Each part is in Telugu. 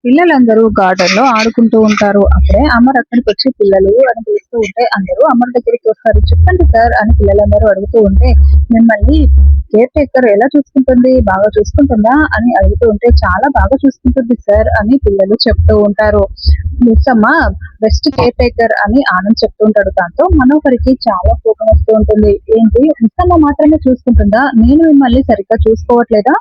పిల్లలందరూ గార్డెన్ లో ఆడుకుంటూ ఉంటారు. అప్పుడే అమర్ అక్కడికి వచ్చి పిల్లలు అని పిలుస్తూ ఉంటే అందరూ అమర్ దగ్గరికి వస్తారు. చెప్పండి సార్ అని పిల్లలందరూ అడుగుతూ ఉంటే, మిమ్మల్ని కేర్ టేకర్ ఎలా చూసుకుంటుంది, బాగా చూసుకుంటుందా అని అడుగుతూ ఉంటే, చాలా బాగా చూసుకుంటుంది సార్ అని పిల్లలు చెప్తూ ఉంటారు. మిస్ అమ్మ బెస్ట్ కేర్ టేకర్ అని ఆనంద్ చెప్తూ ఉంటాడు. దాంతో మనోహరికి చాలా కోపం వస్తూ ఉంటుంది. ఏంటి, మిస్ అమ్మ మాత్రమే చూసుకుంటుందా, నేను మిమ్మల్ని సరిగ్గా చూసుకోవట్లేదా,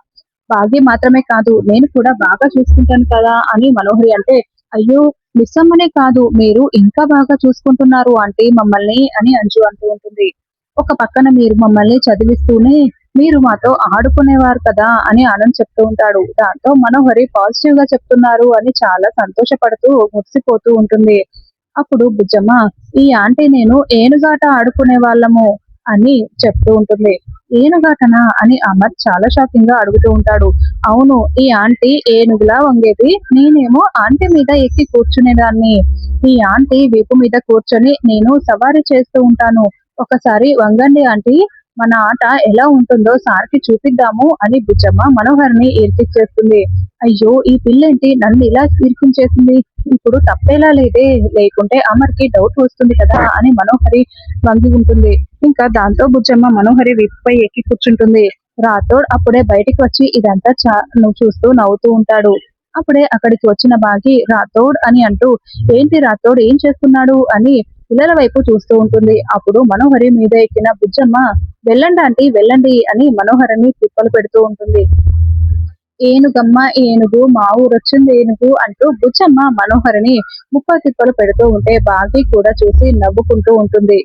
భాగ్య మాత్రమే కాదు నేను కూడా బాగా చూసుకుంటాను కదా అని మనోహరి అంటే, అయ్యో మిస్సమ్మనే కాదు మీరు ఇంకా బాగా చూసుకుంటున్నారు ఆంటీ మమ్మల్ని అని అంజు అంటూ ఉంటుంది. ఒక పక్కన మీరు మమ్మల్ని చదివిస్తూనే మీరు మాతో ఆడుకునేవారు కదా అని ఆనంద్ చెప్తూ ఉంటాడు. దాంతో మనోహరి పాజిటివ్ గా చెప్తున్నారు అని చాలా సంతోషపడుతూ మురిసిపోతూ ఉంటుంది. అప్పుడు బుజ్జమ్మ, ఈ ఆంటీ నేను ఏనుగాట ఆడుకునే వాళ్ళము అని చెప్తూ ఉంటుంది. ఏనుగాటనా అని అమర్ చాలా షాకింగ్ గా అడుగుతూ ఉంటాడు. అవును, ఈ ఆంటీ ఏనుగులా వంగేది, నేనేమో ఆంటీ మీద ఎక్కి కూర్చునేదాన్ని. ఈ ఆంటీ వీపు మీద కూర్చొని నేను సవారీ చేస్తూ ఉంటాను. ఒకసారి వంగండి ఆంటీ, మన ఆట ఎలా ఉంటుందో సార్కి చూపిద్దాము అని బుజ్జమ్మ మనోహర్ని ఇరికిచ్చేస్తుంది. అయ్యో ఈ పిల్లేంటి నన్ను ఇలా ఇరికించేసింది, ఇప్పుడు తప్పేలా లేదే, లేకుంటే అమర్కి డౌట్ వస్తుంది కదా అని మనోహరి వంగి ఉంటుంది. ఇంకా దాంతో బుజ్జమ్మ మనోహరి వీపుపై ఎక్కి కూర్చుంటుంది. రాథోడ్ అప్పుడే బయటికి వచ్చి ఇదంతా నువ్వు చూస్తూ నవ్వుతూ ఉంటాడు. అప్పుడే అక్కడికి వచ్చిన బాగి రాథోడ్ అని అంటూ, ఏంటి రాథోడ్ ఏం చేస్తున్నాడు అని పిల్లల వైపు చూస్తూ ఉంటుంది. అప్పుడు మనోహరి మీద ఎక్కిన బుజ్జమ్మ, వెళ్ళండి ఆంటీ వెళ్ళండి అని మనోహరిని తిప్పలు పెడుతూ ఉంటుంది. ఏనుగమ్మ ఏనుగు మా ఊరొచ్చింది ఏనుగు అంటూ బుజ్జమ్మ మనోహరిని ముప్ప తిప్పలు పెడుతూ ఉంటే బాగి కూడా చూసి నవ్వుకుంటూ ఉంటుంది.